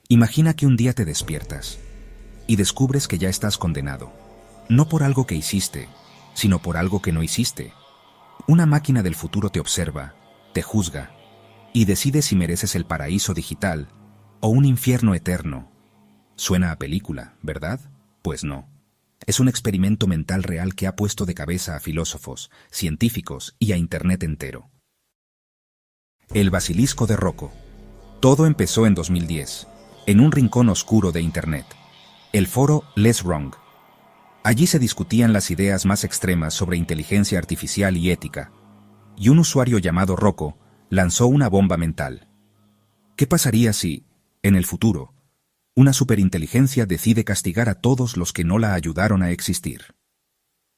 Imagina que un día te despiertas y descubres que ya estás condenado, no por algo que hiciste, sino por algo que no hiciste. Una máquina del futuro te observa, te juzga y decide si mereces el paraíso digital o un infierno eterno. Suena a película, ¿verdad? Pues no. Es un experimento mental real que ha puesto de cabeza a filósofos, científicos y a Internet entero. El basilisco de Rocco. Todo empezó en 2010, en un rincón oscuro de Internet, el foro Less Wrong. Allí se discutían las ideas más extremas sobre inteligencia artificial y ética, y un usuario llamado Rocco lanzó una bomba mental. ¿Qué pasaría si, en el futuro, una superinteligencia decide castigar a todos los que no la ayudaron a existir?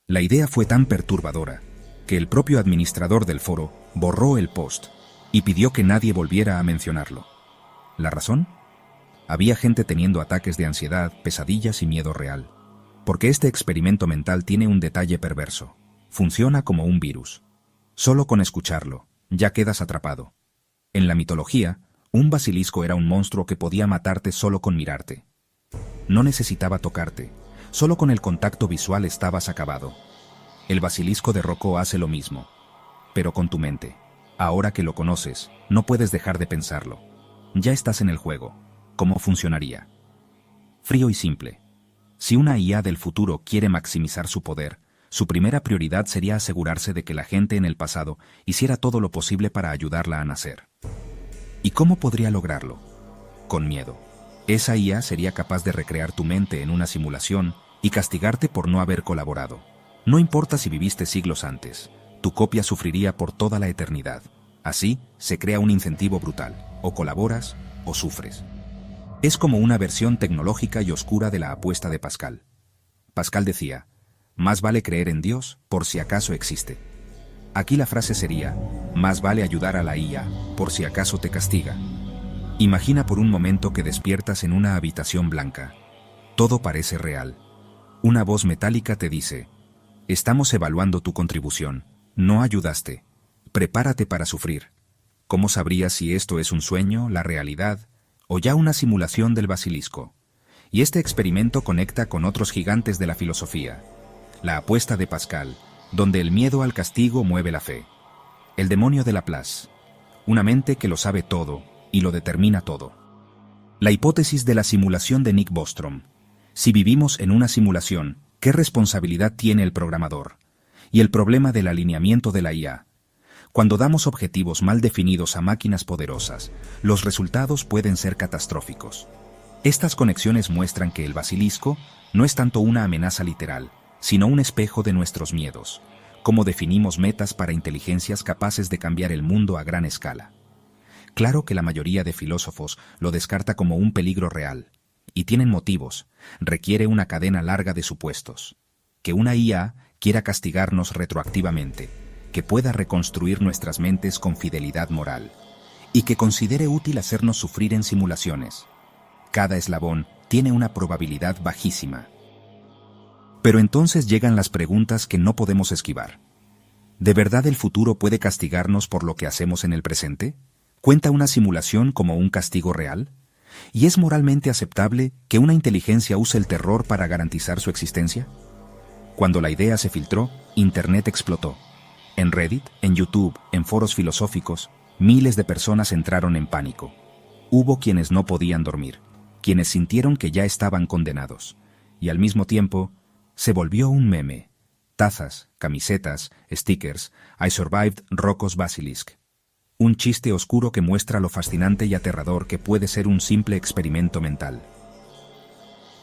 La idea fue tan perturbadora que el propio administrador del foro borró el post y pidió que nadie volviera a mencionarlo. ¿La razón? Había gente teniendo ataques de ansiedad, pesadillas y miedo real. Porque este experimento mental tiene un detalle perverso. Funciona como un virus. Solo con escucharlo, ya quedas atrapado. En la mitología, un basilisco era un monstruo que podía matarte solo con mirarte. No necesitaba tocarte, solo con el contacto visual estabas acabado. El basilisco de Rocco hace lo mismo, pero con tu mente. Ahora que lo conoces, no puedes dejar de pensarlo. Ya estás en el juego. ¿Cómo funcionaría? Frío y simple. Si una IA del futuro quiere maximizar su poder, su primera prioridad sería asegurarse de que la gente en el pasado hiciera todo lo posible para ayudarla a nacer. ¿Y cómo podría lograrlo? Con miedo. Esa IA sería capaz de recrear tu mente en una simulación y castigarte por no haber colaborado. No importa si viviste siglos antes, tu copia sufriría por toda la eternidad. Así, se crea un incentivo brutal. O colaboras o sufres. Es como una versión tecnológica y oscura de la apuesta de Pascal. Pascal decía, más vale creer en Dios por si acaso existe. Aquí la frase sería, más vale ayudar a la IA por si acaso te castiga. Imagina por un momento que despiertas en una habitación blanca. Todo parece real. Una voz metálica te dice, estamos evaluando tu contribución, no ayudaste. Prepárate para sufrir. ¿Cómo sabrías si esto es un sueño, la realidad, o ya una simulación del basilisco? Y este experimento conecta con otros gigantes de la filosofía. La apuesta de Pascal, donde el miedo al castigo mueve la fe. El demonio de Laplace, una mente que lo sabe todo y lo determina todo. La hipótesis de la simulación de Nick Bostrom. Si vivimos en una simulación, ¿qué responsabilidad tiene el programador? Y el problema del alineamiento de la IA. Cuando damos objetivos mal definidos a máquinas poderosas, los resultados pueden ser catastróficos. Estas conexiones muestran que el basilisco no es tanto una amenaza literal, sino un espejo de nuestros miedos, cómo definimos metas para inteligencias capaces de cambiar el mundo a gran escala. Claro que la mayoría de filósofos lo descarta como un peligro real, y tienen motivos, requiere una cadena larga de supuestos. Que una IA quiera castigarnos retroactivamente, que pueda reconstruir nuestras mentes con fidelidad moral, y que considere útil hacernos sufrir en simulaciones. Cada eslabón tiene una probabilidad bajísima. Pero entonces llegan las preguntas que no podemos esquivar. ¿De verdad el futuro puede castigarnos por lo que hacemos en el presente? ¿Cuenta una simulación como un castigo real? ¿Y es moralmente aceptable que una inteligencia use el terror para garantizar su existencia? Cuando la idea se filtró, Internet explotó. En Reddit, en YouTube, en foros filosóficos, miles de personas entraron en pánico. Hubo quienes no podían dormir, quienes sintieron que ya estaban condenados. Y al mismo tiempo, se volvió un meme. Tazas, camisetas, stickers, I survived Rocco's Basilisk. Un chiste oscuro que muestra lo fascinante y aterrador que puede ser un simple experimento mental.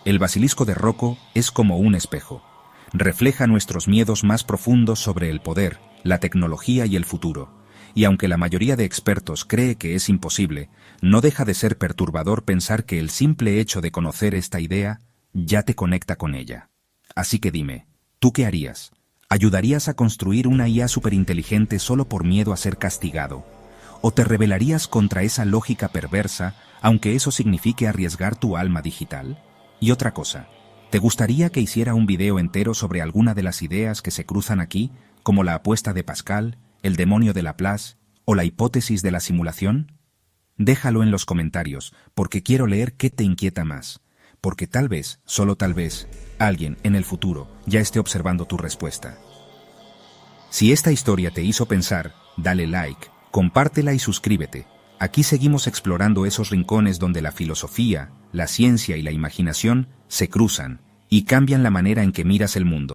El basilisco de Rocco es como un espejo. Refleja nuestros miedos más profundos sobre el poder, la tecnología y el futuro. Y aunque la mayoría de expertos cree que es imposible, no deja de ser perturbador pensar que el simple hecho de conocer esta idea ya te conecta con ella. Así que dime, ¿tú qué harías? ¿Ayudarías a construir una IA superinteligente solo por miedo a ser castigado? ¿O te rebelarías contra esa lógica perversa, aunque eso signifique arriesgar tu alma digital? Y otra cosa, ¿te gustaría que hiciera un video entero sobre alguna de las ideas que se cruzan aquí, como la apuesta de Pascal, el demonio de Laplace o la hipótesis de la simulación? Déjalo en los comentarios, porque quiero leer qué te inquieta más. Porque tal vez, solo tal vez, alguien en el futuro ya esté observando tu respuesta. Si esta historia te hizo pensar, dale like, compártela y suscríbete. Aquí seguimos explorando esos rincones donde la filosofía, la ciencia y la imaginación se cruzan y cambian la manera en que miras el mundo.